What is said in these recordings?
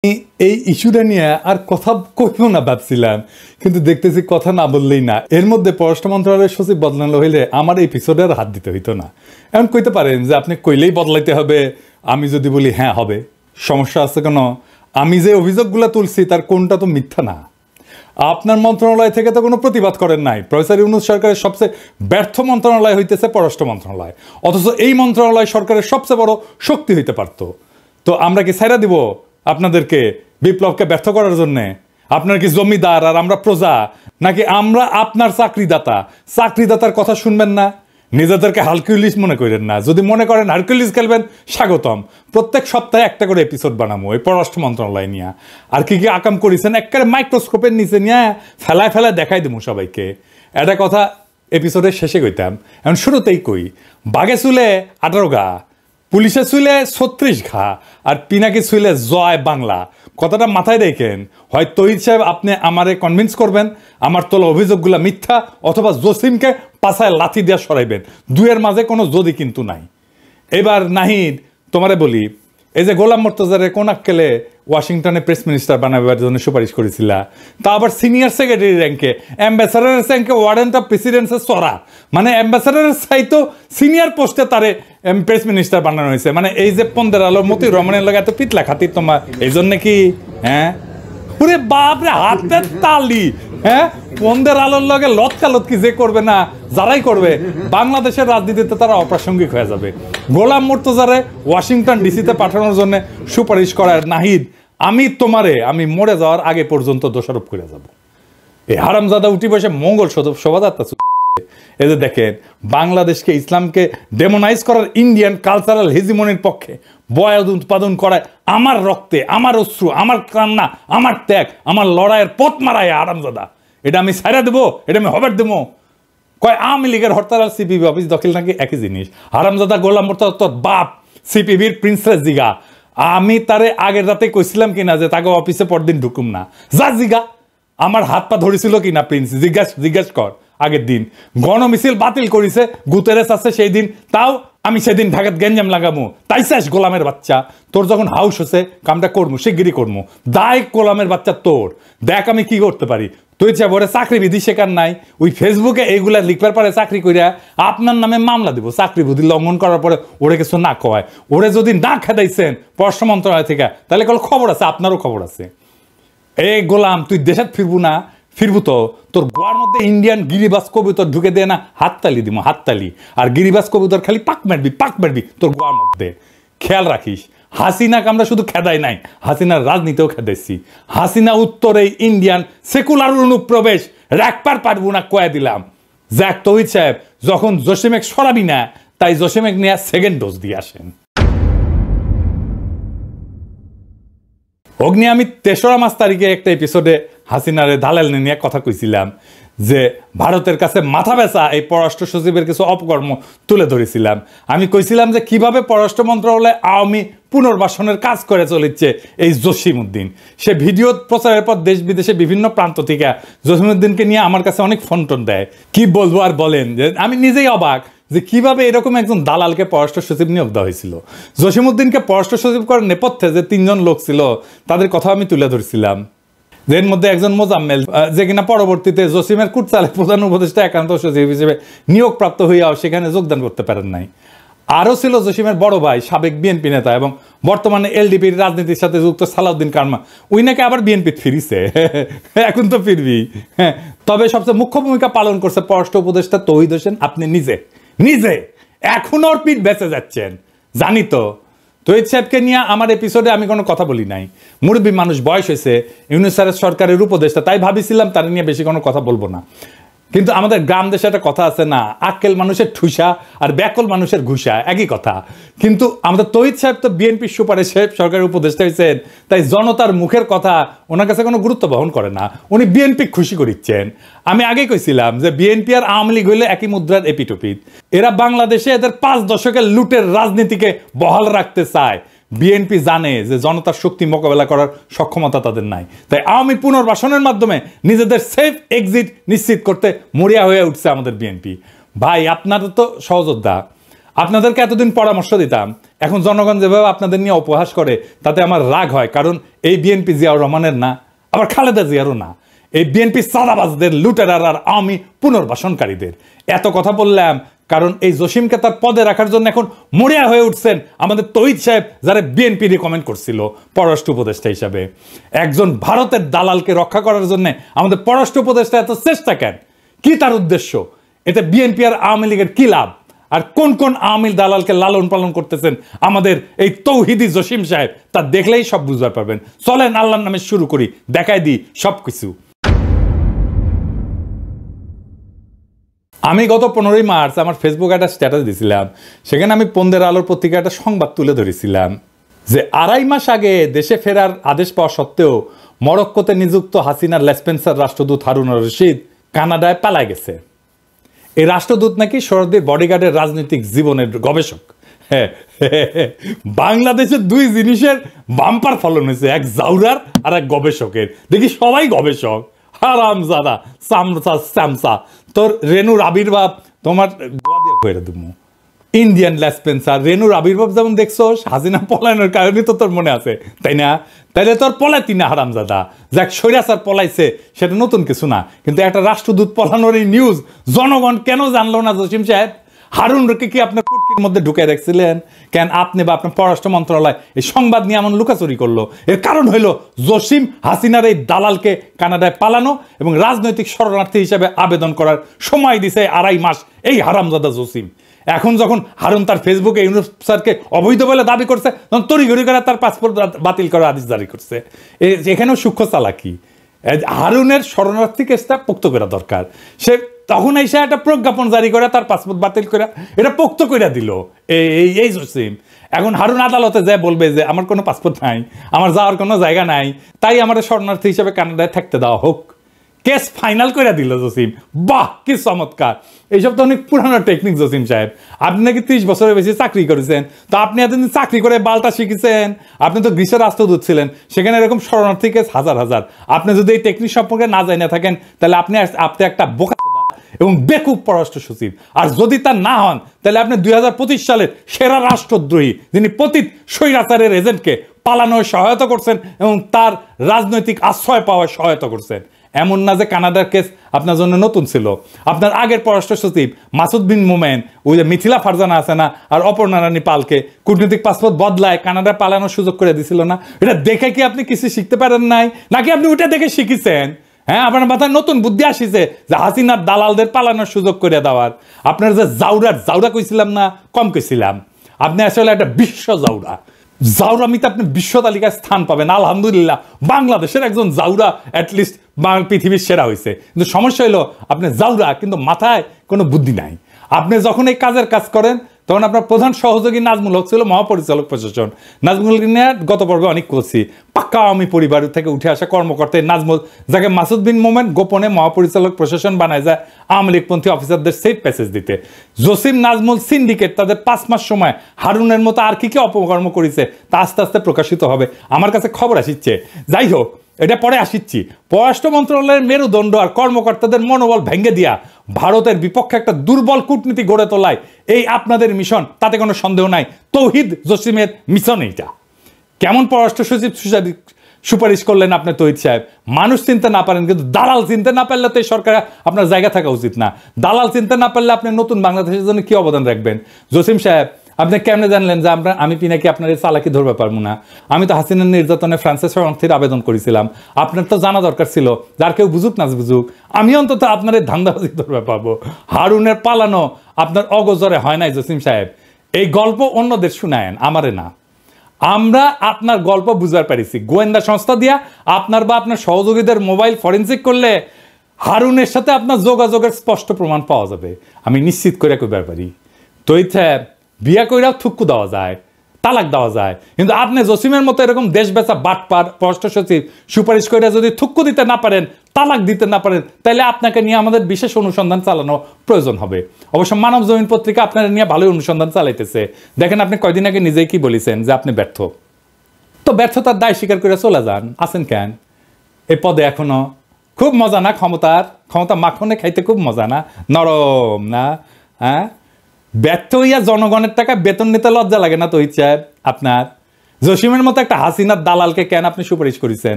এই ইস্যুটা নিয়ে আর কথা কইব না ভাবছিলাম, কিন্তু দেখতেছি কথা না বললেই না। এর মধ্যে পররাষ্ট্র মন্ত্রণালয়ের সচিব বদলানো হইলে আমার এই এপিসোডে আর হাত দিতে হইতো না। এখন কইতে পারেন যে আপনি কইলেই বদলাইতে হবে, আমি যদি বলি হ্যাঁ হবে, সমস্যা আছে কেন? আমি যে অভিযোগগুলো তুলছি তার কোনটা তো মিথ্যা না। আপনার মন্ত্রণালয় থেকে তো কোনো প্রতিবাদ করেন নাই। প্রফেসর ইউনূস সরকারের সবচেয়ে ব্যর্থ মন্ত্রণালয় হইতেছে পররাষ্ট্র মন্ত্রণালয়, অথচ এই মন্ত্রণালয় সরকারের সবচেয়ে বড় শক্তি হইতে পারতো। তো আমরা কি ছাইরা দিব আপনাদেরকে বিপ্লবকে ব্যর্থ করার জন্যে? আপনার কি জমিদার আর আমরা প্রজা, নাকি আমরা আপনার চাকরিদাতা? চাকরিদাতার কথা শুনবেন না, নিজেদেরকে হারকিউলিস মনে করেন না। যদি মনে করেন হারকিউলিস খেলবেন, স্বাগতম। প্রত্যেক সপ্তাহে একটা করে এপিসোড বানাবো এই পররাষ্ট্র মন্ত্রণালয় নিয়ে। আর কি কি আকাম করেছেন একেবারে মাইক্রোস্কোপের নিচে নিয়ে ফেলায় ফেলায় দেখাই দেবো সবাইকে। একটা কথা এপিসোডের শেষে কইতাম, এখন শুরুতেই কই। বাঘে চুলে 18 গা, পুলিশে ছুইলে 36 ঘা, আর পিনাকি ছুইলে জয় বাংলা। কথাটা মাথায় রেখেন। হয় তহিদ সাহেব আপনি আমারে কনভিন্স করবেন আমার তোলা অভিযোগগুলো মিথ্যা, অথবা জসিমকে পাছায় লাথি দিয়ে সরাইবেন। দুয়ের মাঝে কোনো যদি কিন্তু নাই। এবার নাহিদ তোমারে বলি, এই যে গোলাম মোর্তজারে কোন আক্কেলে ওয়াশিংটনে প্রেস মিনিস্টার বানাবার জন্য সুপারিশ করেছিল, তা আবার সিনিয়র সেক্রেটারি র্যাঙ্কে, অ্যাম্বাসাডারের র্যাঙ্কে, ওয়ারেন্ট অফ প্রেসিডেন্সের চড়া, মানে অ্যাম্বাসাডারের চাইতো সিনিয়র পোস্টে তারে প্রেস মিনিস্টার বানানো হয়েছে। মানে এই যে 15 আলোর মতিউর রহমানের লগে এত পিতলা খাতির তোমার, এই জন্য কি? হ্যাঁ ওরে বাপরে, হাতের তালি। হ্যাঁ 15 আলোর লগে লতকালতকি যে করবে না, যারাই করবে বাংলাদেশের রাজনীতিতে তারা অপ্রাসঙ্গিক হয়ে যাবে। গোলাম মোর্তজারে ওয়াশিংটন ডিসিতে পাঠানোর জন্য সুপারিশ করার নাহিদ, আমি মরে যাওয়ার আগে পর্যন্ত দোষারোপ করে যাব। এই হারামজাদা উঠি বসে মঙ্গল শোভাযাত্রা। এই যে দেখেন, বাংলাদেশকে ইসলামকে ডেমোনাইজ করার ইন্ডিয়ান কালচারাল হেজিমনির পক্ষে বয়াদ উৎপাদন করায় আমার রক্তে, আমার অশ্রু, আমার কান্না, আমার ত্যাগ, আমার লড়াইয়ের পথ মারায় হারামজাদা। এটা আমি ছাইরা দেবো? এটা আমি হবার দেবো? কয় আওয়ামী লীগের হরতাল আর সিপিবি অফিস দখল নাকি একই জিনিস। হারামজাদা গোলাম মোর্তজা তোর বাপ সিপিবির প্রিন্সেস জিগা। আমি তারে আগের রাতে কইছিলাম কিনা যে তাকে অফিসে পরদিন ঢুকুম না? যা জিগা, আমার হাত পা ধরেছিল কিনা প্রিন্স, জিজ্ঞাস কর। আগের দিন গণমিছিল বাতিল করেছে, গুতেরেস আছে সেই দিন, তাও আমি সেদিন ঢাকাত গেঞ্জাম লাগামু। তাই শেষ গোলামের বাচ্চা, তোর যখন হাউস হচ্ছে কামটা করবো, শিগগিরই করবো। দায় গোলামের বাচ্চা তোর। দেখ আমি কি করতে পারি। তুই চাই ওরে চাকরি বিধি শেখার নাই, ওই ফেসবুকে এইগুলা লিখবার পারে চাকরি করিয়া আপনার নামে মামলা দিব। চাকরি বিধি লঙ্ঘন করার পরে ওরে কিছু না কয়, ওরে যদি না খেদাইছেন পররাষ্ট্র মন্ত্রণালয় থেকে, তাহলে কোনো খবর আছে, আপনারও খবর আছে। এই গোলাম, তুই দেশে ফিরবো না? ফিরবো তো তোর গোয়ার মধ্যে ইন্ডিয়ান গিরিবাস কবুতর ঢুকে দেয় না, হাততালি দিব, হাততালি। আর গিরিবাস কবুতর খালি পাক মারবি তোর গোয়ার মধ্যে। খেয়াল রাখিস, হাসিনাকে আমরা শুধু খেদাই নাই, হাসিনার রাজনীতিও খেদাইছি। হাসিনা উত্তরে ইন্ডিয়ান সেকুলার অনুপ্রবেশ রাখবার পারবো না, কয়ে দিলাম। যাক তহিদ সাহেব, যখন জসিমেক সরাবি না, তাই জসিমেক নিয়ে সেকেন্ড ডোজ দিয়ে আসেন। অগ্নি, আমি 3রা মাস তারিখে একটা এপিসোডে হাসিনারে দালাল নিয়ে কথা কইছিলাম যে ভারতের কাছে মাথা বেচা এই পররাষ্ট্র সচিবের কিছু অপকর্ম তুলে ধরেছিলাম। আমি কইছিলাম যে কিভাবে পররাষ্ট্র মন্ত্রণালয়ে আওয়ামী পুনর্বাসনের কাজ করে চলেছে এই জসিমউদ্দিন। সে ভিডিও প্রচারের পর দেশ বিদেশে বিভিন্ন প্রান্ত থেকে জসিমউদ্দিনকে নিয়ে আমার কাছে অনেক ফোন টোন দেয়। কি বলবো আর বলেন, যে আমি নিজেই অবাক যে কিভাবে এরকম একজন দালালকে পররাষ্ট্র সচিব নিয়োগ দেওয়া হয়েছিল। জসিমউদ্দিনকে পররাষ্ট্র সচিব করার নেপথ্যে যে 3 জন লোক ছিল তাদের কথা আমি তুলে ধরছিলাম। এর মধ্যে একজন মোজাম্মেল, যে কিনা পরবর্তীতে জসিমের কুটচালে প্রধান উপদেষ্টা একান্ত সচিব হিসেবে নিয়োগপ্রাপ্ত হইয়াও সেখানে যোগদান করতে পারেন নাই। আরও ছিল জসিমের বড় ভাই, সাবেক বিএনপি নেতা এবং বর্তমানে এলডিপির রাজনীতির সাথে যুক্ত সালাউদ্দিন কারমা। উই নাকি আবার বিএনপি ফিরিছে, এখন তো ফিরবি। হ্যাঁ, তবে সবচেয়ে মুখ্য ভূমিকা পালন করছে পররাষ্ট্র উপদেষ্টা তৌহিদ হোসেন। আপনি নিজে এখন ওর পিঠ বেঁচে যাচ্ছেন, জানি তো। তৌহিদ সাহেবকে নিয়ে আমার এপিসোডে আমি কোনো কথা বলি নাই। মুরব্বী মানুষ, বয়স হয়েছে, ইউনূস সরকারের উপদেষ্টা, তাই ভাবিছিলাম তার নিয়ে বেশি কোনো কথা বলবো না। কিন্তু আমাদের গ্রাম দেশে একটা কথা আছে না, আক্কেল মানুষের ঠুসা আর ব্যাকল মানুষের ঘুষা, একই কথা। কিন্তু আমাদের তৌহিদ সাহেব তো বিএনপির সুপারিশে সরকারের উপদেষ্টা হয়েছেন, তাই জনতার মুখের কথা ওনার কাছে কোনো গুরুত্ব বহন করে না। উনি বিএনপি খুশি করিচ্ছেন। আমি আগেই কইছিলাম যে বিএনপি আর আওয়ামী লীগ হইলে একই মুদ্রার এপিটোপিট। এরা বাংলাদেশে এদের 5 দশকের লুটের রাজনীতিকে বহাল রাখতে চায়। বিএনপি জানে যে জনতার শক্তি মোকাবেলা করার সক্ষমতা তাদের নাই, তাই আওয়ামী পুনর্বাসনের মাধ্যমে নিজেদের সেফ এক্সিট নিশ্চিত করতে মরিয়া হয়ে উঠছে আমাদের বিএনপি। ভাই আপনাদের তো সহযোদ্ধা, আপনাদেরকে এতদিন পরামর্শ দিতাম, এখন জনগণ যেভাবে আপনাদের নিয়ে উপহাস করে তাতে আমার রাগ হয়, কারণ এই বিএনপি জিয়াউর রহমানের না, আবার খালেদা জিয়ারও না, এই বিএনপি সাদাবাজদের, লুটেরার আর আওয়ামী পুনর্বাসনকারীদের। এত কথা বললাম কারণ এই জসিমকে তার পদে রাখার জন্য এখন মরিয়া হয়ে উঠছেন আমাদের তৌহিদ সাহেব, যারা বিএনপি রিকমেন্ড করছিল পররাষ্ট্র উপদেষ্টা হিসাবে। একজন ভারতের দালালকে রক্ষা করার জন্য আমাদের পররাষ্ট্র উপদেষ্টা এত চেষ্টা কেন? কি তার উদ্দেশ্য? এতে বিএনপি আর আওয়ামী লীগের কি লাভ? আর কোন কোন আওয়ামী দালালকে লালন পালন করতেছেন আমাদের এই তৌহিদি জসিম সাহেব, তা দেখলেই সব বুঝতে পারবেন। চলেন আল্লাহর নামে শুরু করি, দেখাই দিই সবকিছু। আমি গত 15ই মার্চ আমার ফেসবুকে একটা স্ট্যাটাস দিয়েছিলাম, সেখানে আমি পন্দের আলোর পত্রিকা একটা সংবাদ তুলে ধরেছিলাম যে 2.5 মাস আগে দেশে ফেরার আদেশ পাওয়া সত্ত্বেও মরক্কোতে নিযুক্ত হাসিনার লেসপেন্সার রাষ্ট্রদূত হারুন রশিদ কানাডায় পালায় গেছে। এই রাষ্ট্রদূত নাকি শরদের বডিগার্ডের রাজনৈতিক জীবনের গবেষক। হ্যাঁ, বাংলাদেশের দুই জিনিসের বাম্পার ফলন হয়েছে, এক জাউরার আর এক গবেষকের। দেখি সবাই গবেষক, হারামজাদা সামসা স্যামসা। তোর রেনুর আবির্ভাব তোমার করে দেবো। ইন্ডিয়ান লেসপেন্সার রেনুর আবির্ভাব যেমন দেখছো হাসিনা পলায়নের কারণে তো তোর মনে আছে, তাই না? তাইলে তোর পলাইতি না হারামজাদা। যাক, স্বৈরাচার পলাইছে সেটা নতুন কিছু না, কিন্তু একটা রাষ্ট্রদূত পলানোর এই নিউজ জনগণ কেন জানলো না জসিম সাহেব? হারুনকে কি আপনার পুটকির মধ্যে ঢুকে রাখছিলেন কেন? আপনি বা আপনার পররাষ্ট্র মন্ত্রণালয় এই সংবাদ নিয়ে এমন লুকাচুরি করলো? এর কারণ হইল জসিম হাসিনার এই দালালকে কানাডায় পালানো এবং রাজনৈতিক শরণার্থী হিসেবে আবেদন করার সময় দিছে 2.5 মাস এই হারামজাদা জসিম। এখন যখন হারুন তার ফেসবুকে ইউনুস স্যারকে অবৈধ বলে দাবি করছে, তখন তড়িঘড়ি করে তার পাসপোর্ট বাতিল করার আদেশ জারি করছে। এখানেও সূক্ষ্ম চালাকি। হারুনের শরণার্থী কেসটা পোক্ত করা দরকার। সে তখন এসে একটা প্রজ্ঞাপন জারি করে তার পাসপোর্ট বাতিল করে এটা পোক্ত করে দিল এই জসিম। এখন হারুন আদালতে যায় বলবে যে আমার কোনো পাসপোর্ট নাই, আমার যাওয়ার কোনো জায়গা নাই, তাই আমার শরণার্থী হিসেবে কানাডায় থাকতে দেওয়া হোক। কেস ফাইনাল করে দিল জসিম। বাহ, কি চমৎকার! এইসব তো অনেক পুরানো টেকনিক জসিম সাহেব। আপনি নাকি 30 বছরের বেশি চাকরি করেছেন, তো আপনি এতদিন চাকরি করে বালটা শিখেছেন। আপনি তো গ্রীসের রাষ্ট্রদূত ছিলেন, সেখানে এরকম শরণার্থী কেস হাজার হাজার। আপনি যদি এই টেকনিক সম্পর্কে না জানিয়ে থাকেন তাহলে আপনি একটা বোকা এবং বেকুব পররাষ্ট্র সচিব। আর যদি তা না হন তাহলে আপনি 2025 সালের সেরা রাষ্ট্রদ্রোহী, যিনি পতিত স্বৈরাচারের এজেন্টকে পালানোর সহায়তা করছেন এবং তার রাজনৈতিক আশ্রয় পাওয়ার সহায়তা করছেন। এমন না যে কানাডার কেস আপনার জন্য নতুন ছিল। আপনার আগের পররাষ্ট্র সচিব মাসুদ বিন মোমেন, ওই যে মিথিলা ফারজানা আছে না, আর অপর্ণা রানী পালকে কূটনৈতিক পাসপোর্ট বদলায় কানাডা পালানোর সুযোগ করে দিছিল না? এটা দেখে কি আপনি কিছু শিখতে পারেন নাই, নাকি আপনি ওইটা দেখে শিখেছেন? হ্যাঁ, আপনার মাথায় নতুন বুদ্ধি আসিছে যে হাসিনার দালালদের পালানোর সুযোগ করে দেওয়ার। আপনার যে জাউরা কইছিলাম না, কম কইছিলাম। আপনি আসলে একটা বিশ্ব জাউরা। জাউরামিতে আপনি বিশ্ব তালিকায় স্থান পাবেন। আলহামদুলিল্লাহ, বাংলাদেশের একজন জাউরা অ্যাটলিস্ট পৃথিবীর সেরা হয়েছে। কিন্তু সমস্যা হলো আপনি জাউরা, কিন্তু মাথায় কোনো বুদ্ধি নাই। আপনি যখন এই কাজের কাজ করেন তখন আপনার প্রধান সহযোগী নাজমুল হক ছিল মহাপরিচালক প্রশাসন। নাজমুল নিয়ে গত পর্বে অনেক করছি। পাক্কা আওয়ামী পরিবার থেকে উঠে আসা কর্মকর্তা নাজমুল, যাকে মাসুদ বিন মোমেন গোপনে মহাপরিচালক প্রশাসন বানায় যায় আওয়ামী লীগপন্থী অফিসারদের সেফ প্যাসেজ দিতে। জসিম নাজমুল সিন্ডিকেট তাদের 5 মাস সময় হারুনের মতো আর কি কি অপকর্ম করেছে তা আস্তে আস্তে প্রকাশিত হবে। আমার কাছে খবর আসিচ্ছে। যাই হোক, এটা পরে আসিচ্ছি। পররাষ্ট্র মন্ত্রণালয়ের মেরুদণ্ড আর কর্মকর্তাদের মনোবল ভেঙে দিয়া ভারতের বিপক্ষে একটা দুর্বল কূটনীতি গড়ে তোলায় এই আপনাদের মিশন, তাতে কোনো সন্দেহ নাই। তৌহিদ জসিমের মিশন এইটা। কেমন পররাষ্ট্র সচিব সুপারিশ করলেন আপনি তৌহিদ সাহেব? মানুষ চিনতে না পারেন, কিন্তু দালাল চিনতে না পারলে তো এই সরকার আপনার জায়গা থাকা উচিত না। দালাল চিনতে না পারলে আপনি নতুন বাংলাদেশের জন্য কি অবদান রাখবেন? জসিম সাহেব, আপনি কেমনে জানলেন যে আমি পিনাকি আপনার এই চালাকি ধরবে পারবো না? আমি তো হাসিনার নির্যাতনে ফ্রান্সের শরণার্থীর আবেদন করেছিলাম। আপনার তো জানা দরকার ছিল, যার কেউ বুঝুক না বুঝুক, আমি অন্তত আপনার এই ধান্দাবাজি ধরবে পারবো। হারুনের পালানো আপনার অগোচরে হয় নাই জসিম সাহেব। এই গল্প অন্যদের শুনায়েন, আমারে না। আমরা আপনার গল্প বুঝবার পারিছি। গোয়েন্দা সংস্থা দিয়া আপনার বা আপনার সহযোগীদের মোবাইল ফরেন্সিক করলে হারুনের সাথে আপনার যোগাযোগের স্পষ্ট প্রমাণ পাওয়া যাবে, আমি নিশ্চিত করে কইবার পারি। তৌহিদ সাহেব, বিয়া কইরাও থুক্কু দেওয়া যায়, তালাক দেওয়া যায়, কিন্তু আপনি জসিমের মতো এরকম দেশ বেচা বাটপার পররাষ্ট্র সচিব সুপারিশ করে যদি থুক্কু দিতে না পারেন, তালাক দিতে না পারেন, তাহলে আপনাকে নিয়ে আমাদের বিশেষ অনুসন্ধান চালানো প্রয়োজন হবে। অবশ্য মানব জমিন পত্রিকা আপনার নিয়ে ভালোই অনুসন্ধান চালাইতেছে। দেখেন, আপনি কয়দিন আগে নিজেই কি বলেছেন যে আপনি ব্যর্থ। তো ব্যর্থতার দায় স্বীকার করে চলে যান। আছেন কেন এই পদে এখনো? খুব মজা না ক্ষমতা মাখনে খাইতে? খুব মজা না? নরম না? হ্যাঁ, ব্যর্থ হইয়া জনগণের টাকা বেতন নিতে লজ্জা লাগে না তহিদ সাহেব আপনার? জসিমের মতো একটা হাসিনার দালালকে কেন আপনি সুপারিশ করেছেন?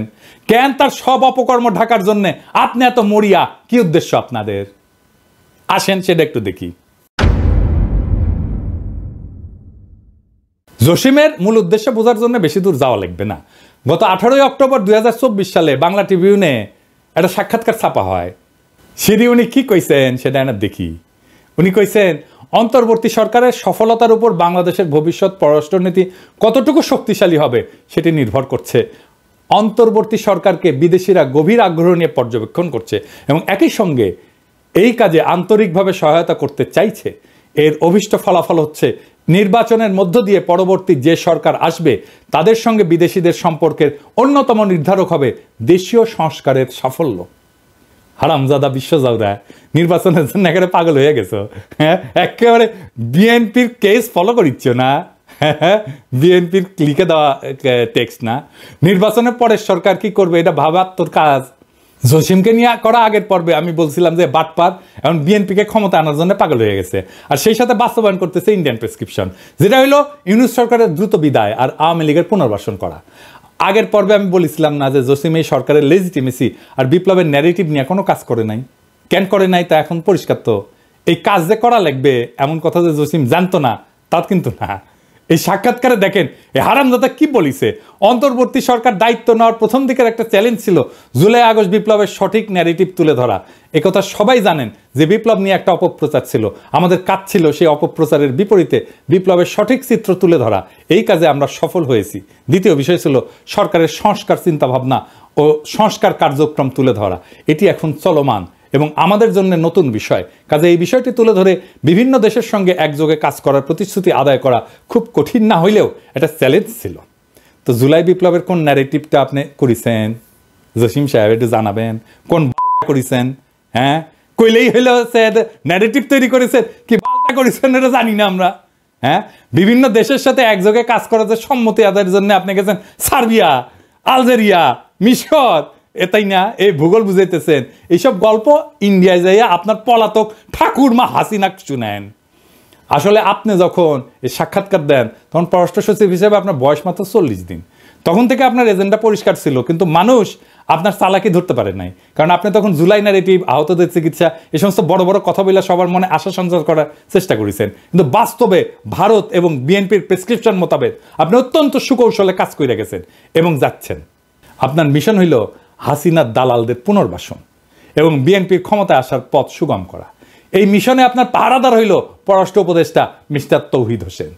কেন তার সব অপকর্ম ঢাকার জন্য আপনি এত মরিয়া? কি উদ্দেশ্য আপনাদের? আসেন সেটা একটু দেখি। জসিমের মূল উদ্দেশ্য বোঝার জন্য বেশি দূর যাওয়া লাগবে না। গত 18 অক্টোবর 2024 সালে বাংলা ট্রিবিউনে একটা সাক্ষাৎকার ছাপা হয়। সেটি উনি কি কইছেন সেটা না দেখি। উনি কইছেন, অন্তর্বর্তী সরকারের সফলতার উপর বাংলাদেশের ভবিষ্যৎ পররাষ্ট্রনীতি কতটুকু শক্তিশালী হবে সেটি নির্ভর করছে। অন্তর্বর্তী সরকারকে বিদেশিরা গভীর আগ্রহ নিয়ে পর্যবেক্ষণ করছে এবং একই সঙ্গে এই কাজে আন্তরিকভাবে সহায়তা করতে চাইছে। এর অভীষ্ট ফলাফল হচ্ছে নির্বাচনের মধ্য দিয়ে পরবর্তী যে সরকার আসবে তাদের সঙ্গে বিদেশিদের সম্পর্কের অন্যতম নির্ধারক হবে দেশীয় সংস্কারের সাফল্য। হারামজাদা বিশ্বজাউরা নির্বাচনের জন্য একেবারে পাগল হয়ে গেছো। হ্যাঁ, একেবারে বিএনপির কেস ফলো করিচ্ছ না? বিএনপির লিখে দেওয়া টেক্সট না? নির্বাচনের পরে সরকার কি করবে এটা ভাবার তোর কাজ। জসিমকে নিয়ে করা আগের পর্বে আমি বলছিলাম যে বাটপার এখন বিএনপিকে ক্ষমতা আনার জন্য পাগল হয়ে গেছে, আর সেই সাথে বাস্তবায়ন করতেছে ইন্ডিয়ান প্রেসক্রিপশন, যেটা হলো ইউনূস সরকারের দ্রুত বিদায় আর আওয়ামী লীগের পুনর্বাসন করা। আগের পর্বে আমি বলেছিলাম না যে জসিম এই সরকারের লেজিটিমেসি আর বিপ্লবের ন্যারেটিভ নিয়ে কোনো কাজ করে নাই? কেন করে নাই তা এখন পরিষ্কার। তো এই কাজ যে করা লাগবে এমন কথা যে জসিম জানতো না তা কিন্তু না। এই সাক্ষাৎকারে দেখেন এই হারামজাদা কি বলিছে। অন্তর্বর্তী সরকার দায়িত্ব নেওয়ার প্রথম দিকের একটা চ্যালেঞ্জ ছিল জুলাই আগস্ট বিপ্লবের সঠিক ন্যারেটিভ তুলে ধরা। একথা সবাই জানেন যে বিপ্লব নিয়ে একটা অপপ্রচার ছিল, আমাদের কাজ ছিল সেই অপপ্রচারের বিপরীতে বিপ্লবের সঠিক চিত্র তুলে ধরা। এই কাজে আমরা সফল হয়েছি। দ্বিতীয় বিষয় ছিল সরকারের সংস্কার চিন্তাভাবনা ও সংস্কার কার্যক্রম তুলে ধরা। এটি এখন চলমান এবং আমাদের জন্য নতুন বিষয়। কাজে এই বিষয়টি তুলে ধরে বিভিন্ন দেশের সঙ্গে একযোগে কাজ করার প্রতিশ্রুতি আদায় করা খুব কঠিন না হইলেও এটা চ্যালেঞ্জ ছিল। তো জুলাই বিপ্লবের কোন ন্যারেটিভটা আপনি করেছেন জসিম সাহেব একটু জানাবেন? কোন করেছেন? হ্যাঁ, কইলেই হইল ন্যারেটিভ তৈরি করেছেন, কি বালটা করেছেন এটা জানি না আমরা। হ্যাঁ, বিভিন্ন দেশের সাথে একযোগে কাজ করার যে সম্মতি আদায়ের জন্য আপনি গেছেন সার্বিয়া, আলজেরিয়া, মিশর, এটাই না এই ভূগোল বুঝাইতেছেন। এইসব গল্প ইন্ডিয়ায় যাইয়া আপনার পলাতক ঠাকুরমা হাসিনা শুনেন। আসলে আপনি যখন এই সাক্ষাৎকার দেন তখন পররাষ্ট্র সচিব হিসেবে আপনার বয়স মাত্র 40 দিন। তখন থেকে আপনার এজেন্ডা পরিষ্কার ছিল, কিন্তু মানুষ আপনার চালাকি ধরতে পারে নাই। কারণ আপনি তখন জুলাই ন্যারেটিভ, আহতদের চিকিৎসা, এই সমস্ত বড় বড় কথা বলে সবার মনে আশা সঞ্চার করার চেষ্টা করেছেন। কিন্তু বাস্তবে ভারত এবং বিএনপির প্রেসক্রিপশন মোতাবেক আপনি অত্যন্ত সুকৌশলে কাজ করে গেছেন এবং যাচ্ছেন। আপনার মিশন হইল হাসিনার দালালদের পুনর্বাসন এবং বিএনপির ক্ষমতায় আসার পথ সুগম করা। এই মিশনে আপনার পাহারাদার হইল পররাষ্ট্র উপদেষ্টা মিস্টার তৌহিদ হোসেন।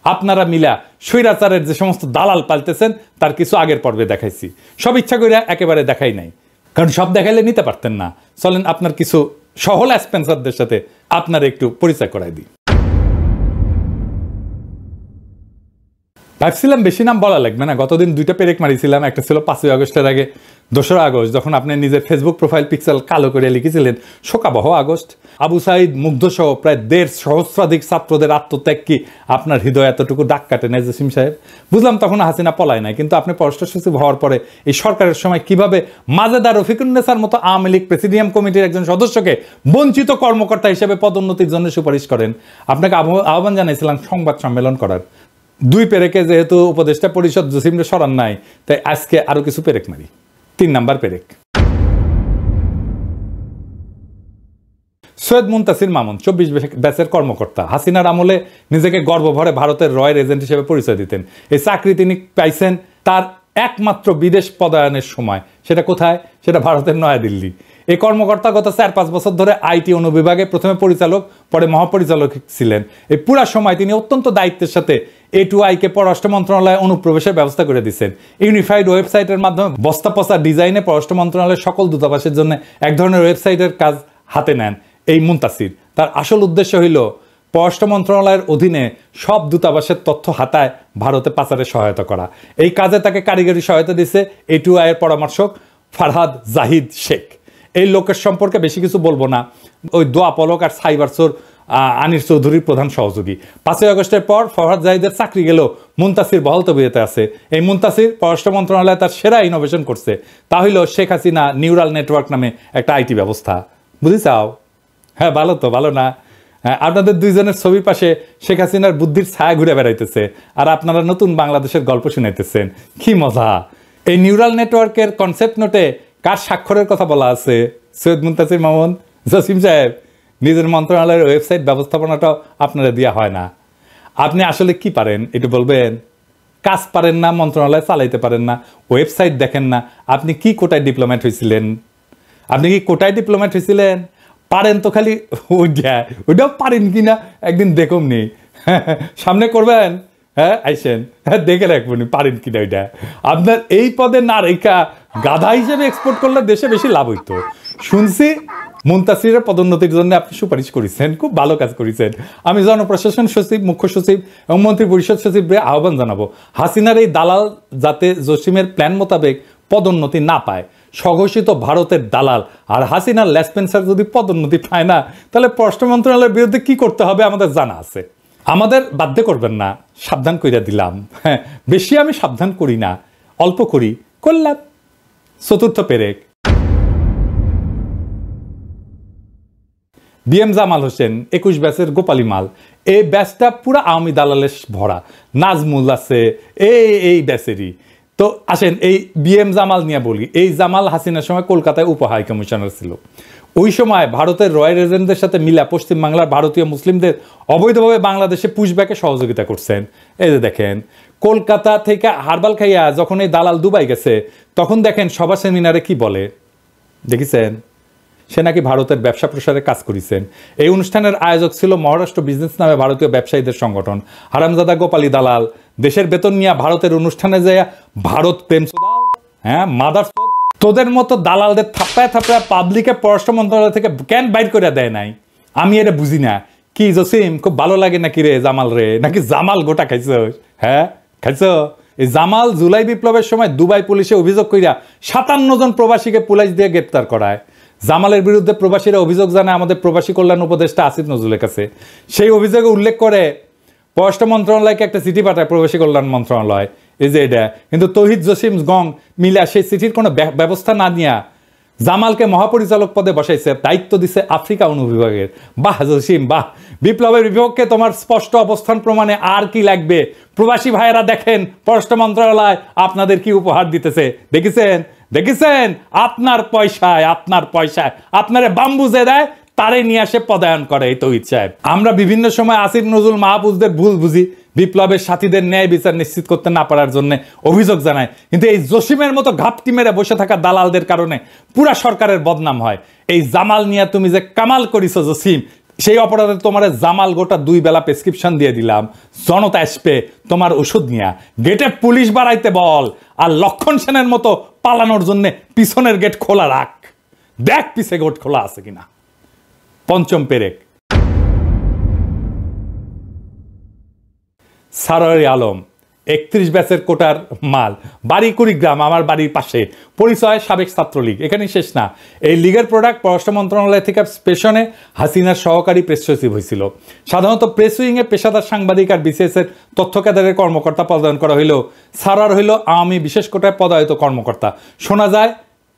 আপনারা মিলা স্বৈরাচারের যে সমস্ত দালাল পালতেছেন তার কিছু আগের পর্বে দেখাইছি। সব ইচ্ছা করে একেবারে দেখাই নাই, কারণ সব দেখাইলে নিতে পারতেন না। চলেন আপনার কিছু সহল স্পেন্সারদের সাথে আপনার একটু পরিচয় করাই দিই। ভাবছিলাম বেশি নাম বলা লাগবে না, গতদিন 2টা পেরেক মারিছিলাম। একটা ছিল 5ই আগস্টের আগে 2রা আগস্ট, যখন আপনি নিজের ফেসবুক প্রোফাইল পিক্সেল কালো করে লিখেছিলেন শোকাবহ আগস্ট। আবু সাইদ মুগ্ধসহ প্রায় 1.5 সহস্রাধিক ছাত্রদের আত্মত্যাগ কি আপনার হৃদয় এতটুকু ডাক কাটে নাই জসিম সাহেব? বুঝলাম তখন হাসিনা পলায় নাই, কিন্তু আপনি পররাষ্ট্র সচিব হওয়ার পরে এই সরকারের সময় কিভাবে মাজেদা রফিকুন্নেসার মতো আওয়ামী লীগ প্রেসিডিয়াম কমিটির একজন সদস্যকে বঞ্চিত কর্মকর্তা হিসেবে পদোন্নতির জন্য সুপারিশ করেন। আপনাকে আহ্বান জানাইছিলাম সংবাদ সম্মেলন করার। 2 পেরেকে যেহেতু উপদেষ্টা পরিষদ জসিমরে সরান নাই, তাই আজকে আরো কিছু পেরেক মারি। 3 নাম্বার পেরেক। সৈয়দ মুনতাসির মামুন 24 ব্যাচের কর্মকর্তা। হাসিনার আমলে নিজেকে গর্বভরে ভারতের রয়ের এজেন্ট হিসেবে পরিচয় দিতেন। এই চাকরি তিনি পাইছেন তার একমাত্র বিদেশ পদায়নের সময়। সেটা কোথায়? সেটা ভারতের নয়াদিল্লি। এই কর্মকর্তা গত 4-5 বছর ধরে আইটি অনুবিভাগে প্রথমে পরিচালক, পরে মহাপরিচালক ছিলেন। এই পুরা সময় তিনি অত্যন্ত দায়িত্বের সাথে A2I-কে পররাষ্ট্র মন্ত্রণালয়ে অনুপ্রবেশের ব্যবস্থা করে দিচ্ছেন। ইউনিফাইড ওয়েবসাইটের মাধ্যমে বস্তা পচা ডিজাইনে পররাষ্ট্র মন্ত্রণালয়ের সকল দূতাবাসের জন্য এক ধরনের ওয়েবসাইটের কাজ হাতে নেন এই মুনতাসির। তার আসল উদ্দেশ্য হইল পররাষ্ট্র মন্ত্রণালয়ের অধীনে সব দূতাবাসের তথ্য হাতায় ভারতে পাচারে সহায়তা করা। এই কাজে তাকে কারিগরি সহায়তা দিচ্ছে A2I-এর পরামর্শক ফারহাদ জাহিদ শেখ। এই লোকের সম্পর্কে বেশি কিছু বলবো না। ওই দোয়া পলক আর সাইবার চোর আনির চৌধুরীর প্রধান সহযোগী। 5ই আগস্টের পর ফরহাদ জাহিদের চাকরি গেল, মুনতাসির বহাল তবিয়তে আছে। এই মুনতাসির পররাষ্ট্র মন্ত্রণালয়ে তার সেরা ইনোভেশন করছে, তা হইল শেখ হাসিনা নিউরাল নেটওয়ার্ক নামে একটা আইটি ব্যবস্থা। বুঝিছাও? হ্যাঁ, ভালো তো, ভালো না? আপনাদের দুইজনের ছবির পাশে শেখ হাসিনার বুদ্ধির ছায়া ঘুরে বেড়াইতেছে, আর আপনারা নতুন বাংলাদেশের গল্প শুনাইতেছেন। কি মজা! এই নিউরাল নেটওয়ার্কের কনসেপ্ট নোটে কার স্বাক্ষরের কথা বলা আছে? সৈয়দ মুনতাসির মামুন, জসিম সাহেব। নিজের মন্ত্রণালয়ের ওয়েবসাইট ব্যবস্থাপনাটাও আপনারা দেওয়া হয় না। আপনি আসলে কি পারেন একটু বলবেন? কাজ পারেন না, মন্ত্রণালয় চালাইতে পারেন না, ওয়েবসাইট দেখেন না। আপনি কি কোটায় ডিপ্লোম্যাট হয়েছিলেন? আপনি কি কোটায় ডিপ্লোম্যাট হয়েছিলেন? পারেন তো খালি ওইটাও পারেন কি না একদিন দেখুন নি, সামনে করবেন। হ্যাঁ আইসেন, হ্যাঁ দেখে রাখবেন পারেন কিনা ওইটা। আপনার এই পদে না রেখা গাধা হিসেবে এক্সপোর্ট করলে দেশে বেশি লাভ হইতো। শুনছি মুনতাসিরের পদোন্নতির জন্য আপনি সুপারিশ করেছেন, খুব ভালো কাজ করেছেন। আমি জনপ্রশাসন সচিব, মুখ্য সচিব এবং মন্ত্রী পরিষদ সচিবকে আহ্বান জানাবো, হাসিনার এই দালাল যাতে জসিমের প্ল্যান মোতাবেক পদোন্নতি না পায়। স্বঘোষিত ভারতের দালাল আর হাসিনার লেসপেন্সার যদি পদোন্নতি পায় না, তাহলে পররাষ্ট্র মন্ত্রণালয়ের বিরুদ্ধে কি করতে হবে আমাদের জানা আছে। আমাদের বাধ্য করবেন না, সাবধান কইরা দিলাম। হ্যাঁ, বেশি আমি সাবধান করি না, অল্প করি, করলাম। চতুর্থ পেরেক, বিএম জামাল হোসেন 21 ব্যাচের গোপালী মাল। এই ব্যাচটা পুরা আওয়ামী দালালের ভরা। নাজমুল আছে এই ব্যাচেরই। তো আসেন এই বিএম জামাল নিয়ে বলি। এই জামাল হাসিনার সময় কলকাতায় উপ হাই কমিশনার ছিল। ওই সময় ভারতের রয়্যাল এজেন্টদের সাথে মিলা পশ্চিম বাংলার ভারতীয় মুসলিমদের অবৈধভাবে বাংলাদেশে পুশব্যাকে সহযোগিতা করছেন। এই যে দেখেন, কলকাতা থেকে হারবাল খাইয়া যখন এই দালাল দুবাই গেছে, তখন দেখেন সভা সেমিনারে কি বলে দেখেছেন? সে নাকি ভারতের ব্যবসা প্রসারে কাজ করেছেন। এই অনুষ্ঠানের আয়োজক ছিল মহারাষ্ট্র বিজনেস নামে ভারতীয় ব্যবসায়ীদের সংগঠন। হারামজাদা গোপালী দালাল দেশের বেতন নিয়ে ভারতের অনুষ্ঠানে যায় ভারত প্রেম, হ্যাঁ মাদার, তোদের মতো দালালদের থাপ্পায় থাপ্পায় পাবলিকে পররাষ্ট্র মন্ত্রণালয় থেকে কেন বাইর করে দেয় নাই? আমি এটা বুঝি না। কি জসিম, খুব ভালো লাগে নাকি রে জামাল রে? নাকি জামাল গোটা খাইছ? হ্যাঁ খাইছ? এই জামাল জুলাই বিপ্লবের সময় দুবাই পুলিশে অভিযোগ কইরা 57 জন প্রবাসীকে পুলিশ দিয়ে গ্রেপ্তার করায়। জামালের বিরুদ্ধে প্রবাসীরা অভিযোগ জানায় আমাদের প্রবাসী কল্যাণ উপদেষ্টা আসিফ নজরুলের কাছে। সেই অভিযোগে উল্লেখ করে পররাষ্ট্র মন্ত্রণালয়কে একটা চিঠি পাঠায় প্রবাসী কল্যাণ মন্ত্রণালয়। এই যে এটা কিন্তু তৌহিদ জসিম গং মিলা সেই চিঠির কোনো ব্যবস্থা না নিয়া জামালকে মহাপরিচালক পদে বসাইছে, দায়িত্ব দিছে আফ্রিকা অনুবিভাগের। বাহ জসিম বাহ, বিপ্লবের বিপক্ষে তোমার স্পষ্ট অবস্থান প্রমাণে আর কি লাগবে? প্রবাসী ভাইয়েরা দেখেন পররাষ্ট্র মন্ত্রণালয় আপনাদের কি উপহার দিতেছে, দেখেছেন? দেখেছেন? আপনার পয়সায় আপনারে বাম্বুজে দেয়, তারে নিয়ে আসে পদায়ন করে এই তৌহিদ সাহেব। আমরা বিভিন্ন সময় আসিফ নজরুল মাহফুজদের ভুল বুঝি, বিপ্লবের সাথীদের ন্যায় বিচার নিশ্চিত করতে না পারার জন্য অভিযোগ জানায়। কিন্তু এই জসিমের মতো ঘাপটি মেরে বসে থাকা দালালদের কারণে পুরা সরকারের বদনাম হয়। এই জামাল নিয়ে তুমি যে কামাল করিছো জসিম, সেই অপরাধে তোমার জামাল গোটা 2 বেলা প্রেসক্রিপশন দিয়ে দিলাম। জনতা আসবে তোমার ওষুধ নিয়ে, গেটে পুলিশ বাড়াইতে বল, আর লক্ষণ সেনের মতো পালানোর জন্য পিছনের গেট খোলা রাখ, দেখ পিছে গেট খোলা আছে কিনা। পঞ্চম পেরেক, সারোয়ার আলম 31 ব্যাচের কোটার মাল, বাড়ি কুড়িগ্রাম, আমার বাড়ির পাশে, পরিচয় সাবেক ছাত্রলীগ। এখানেই শেষ না, এই লীগের প্রোডাক্ট পররাষ্ট্র মন্ত্রণালয় থেকে স্টেশনে হাসিনার সহকারী প্রেস সচিব হয়েছিল। সাধারণত প্রেস উইংয়ে পেশাদার সাংবাদিক আর বিসিএসের তথ্য কেন্দ্রের কর্মকর্তা পদায়ন করা হইলেও সারোয়ার হইল আওয়ামী বিশেষ কোটায় পদায়িত কর্মকর্তা। শোনা যায়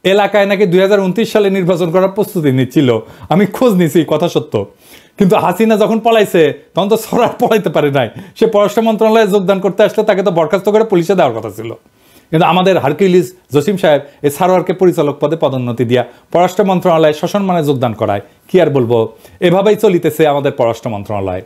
এলাকায় নাকি 2029 সালে নির্বাচন করার প্রস্তুতি নিচ্ছিল। আমি খোঁজ নিছি, কথা সত্য। কিন্তু হাসিনা যখন পলাইছে তখন তো সরার পলাইতে পারে নাই। সে পররাষ্ট্র মন্ত্রণালয়ে যোগদান করতে আসলে তাকে তো বরখাস্ত করে পুলিশে দেওয়ার কথা ছিল। কিন্তু আমাদের হারকিউলিস জসিম সাহেব এই সারোয়ারকে পরিচালক পদে পদোন্নতি দিয়া পররাষ্ট্র মন্ত্রণালয়ে সসম্মানে যোগদান করায়। কি আর বলবো, এভাবেই চলিতেছে আমাদের পররাষ্ট্র মন্ত্রণালয়।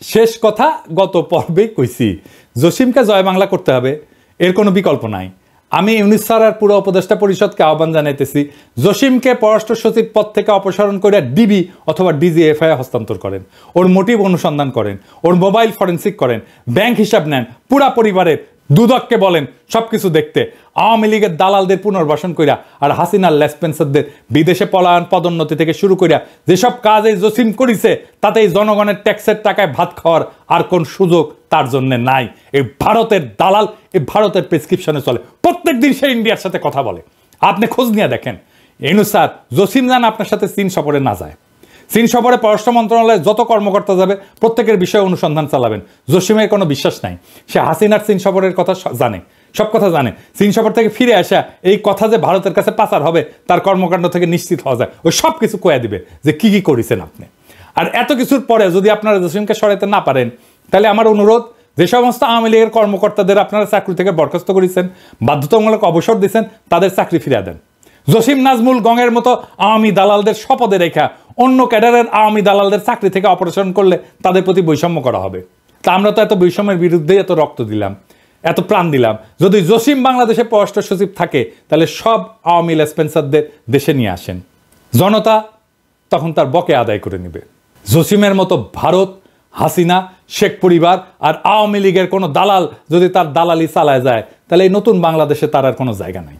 শেষ কথা গত পর্বেই কইছি, জসিমকে জয় বাংলা করতে হবে, এর কোনো বিকল্প নাই। আমি ইউনিস স্যার আর পুরো উপদেষ্টা পরিষদকে আহ্বান জানাইতেছি, জসিমকে পররাষ্ট্র সচিব পদ থেকে অপসারণ করে ডিবি অথবা ডিজিএফআই হস্তান্তর করেন, ওর মোটিভ অনুসন্ধান করেন, ওর মোবাইল ফরেন্সিক করেন, ব্যাংক হিসাব নেন, পুরা পরিবারের দুদককে বলেন সবকিছু দেখতে, আওয়ামী লীগের দালালদের পুনর্বাসন কইরা আর হাসিনার লেসপেন্সারদের বিদেশে পলায়ন, পদোন্নতি থেকে শুরু কইরা যেসব কাজ এই জসিম করিছে, তাতে এই জনগণের ট্যাক্সের টাকায় ভাত খাওয়ার আর কোন সুযোগ তার জন্য নাই। এই ভারতের দালাল এই ভারতের প্রেসক্রিপশনে চলে, প্রত্যেক দিন সে ইন্ডিয়ার সাথে কথা বলে। আপনি খোঁজ নিয়ে দেখেন। ইনুসার জসিম জান আপনার সাথে চীন সফরে না যায়। চীন সফরে পররাষ্ট্র মন্ত্রণালয়ে যত কর্মকর্তা যাবে প্রত্যেকের বিষয়ে অনুসন্ধান চালাবেন। জসিমের কোনো বিশ্বাস নাই, সে হাসিনার চীন সফরের কথা জানে, সব কথা জানে। চীন সফর থেকে ফিরে আসা এই কথা যে ভারতের কাছে পাচার হবে তার কর্মকাণ্ড থেকে নিশ্চিত হওয়া যায়, ওই সব কিছু কয়ে দিবে যে কি কি করেছেন আপনি। আর এত কিছুর পরে যদি আপনারা জসিমকে সরাইতে না পারেন, তাহলে আমার অনুরোধ, যে সমস্ত আওয়ামী লীগের কর্মকর্তাদের আপনারা চাকরি থেকে বরখাস্ত করেছেন, বাধ্যতামূলক অবসর দিয়েছেন, তাদের চাকরি ফিরিয়ে দেন। জসিম নাজমুল গঙের মতো আওয়ামী দালালদের শপথে রেখা অন্য ক্যাডারের আওয়ামী দালালদের চাকরি থেকে অপারেশন করলে তাদের প্রতি বৈষম্য করা হবে। তা আমরা তো এত বৈষম্যের বিরুদ্ধে এত রক্ত দিলাম, এত প্রাণ দিলাম। যদি জসিম বাংলাদেশে পররাষ্ট্র সচিব থাকে, তাহলে সব আওয়ামী লেসপেন্সারদের দেশে নিয়ে আসেন, জনতা তখন তার বকে আদায় করে নেবে। জসিমের মতো ভারত, হাসিনা, শেখ পরিবার আর আওয়ামী লীগের কোনো দালাল যদি তার দালালি চালায় যায়, তাহলে এই নতুন বাংলাদেশে তার আর কোনো জায়গা নাই।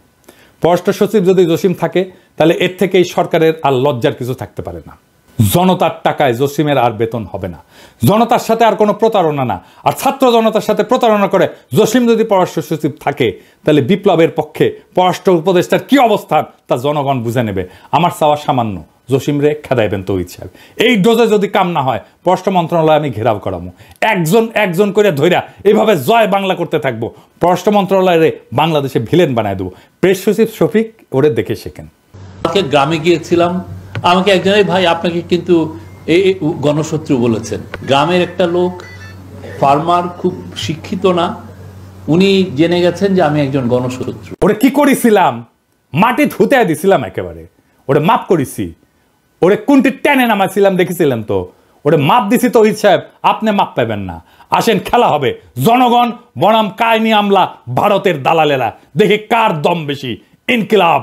পররাষ্ট্র সচিব যদি জসিম থাকে, তাহলে এর থেকে এই সরকারের আর লজ্জার কিছু থাকতে পারে না। জনতার টাকায় জসিমের আর বেতন হবে না, জনতার সাথে আর কোনো প্রতারণা না। আর ছাত্র জনতার সাথে প্রতারণা করে জসিম যদি পররাষ্ট্র সচিব থাকে, তাহলে বিপ্লবের পক্ষে পররাষ্ট্র উপদেষ্টার কি অবস্থান তা জনগণ বুঝে নেবে। আমার চাওয়া সামান্য, জসিম রে খেদাইবেন তো ইচ্ছা। এই ডোজে যদি কাম না হয়, পররাষ্ট্র মন্ত্রণালয় আমি ঘেরাও করাবো, একজন একজন করে ধইরা এইভাবে জয় বাংলা করতে থাকবো। পররাষ্ট্র মন্ত্রণালয়ে বাংলাদেশে ভিলেন বানায় দেবো। প্রেস সচিব শফিক, ওরে দেখে শেখেন। গ্রামে গিয়েছিলাম, আমাকে একজন, ভাই আপনাকে কিন্তু এই গণশত্রু বলেছেন। গ্রামের একটা লোক, ফার্মার, খুব শিক্ষিত না, উনি জেনে গেছেন যে আমি একজন গণশত্রু। ওরে কি করেছিলাম, মাটি ধুতে দিছিলাম একেবারে, ওরে মাপ করেছি, ওরে কোনটি টেনে নামাছিলাম দেখেছিলেন তো, ওরে মাপ দিছি তো সাহেব, আপনি মাপ পাবেন না। আসেন, খেলা হবে জনগণ বনাম কায়নি আমলা ভারতের দালালেরা, দেখি কার দম বেশি। ইনকিলাব।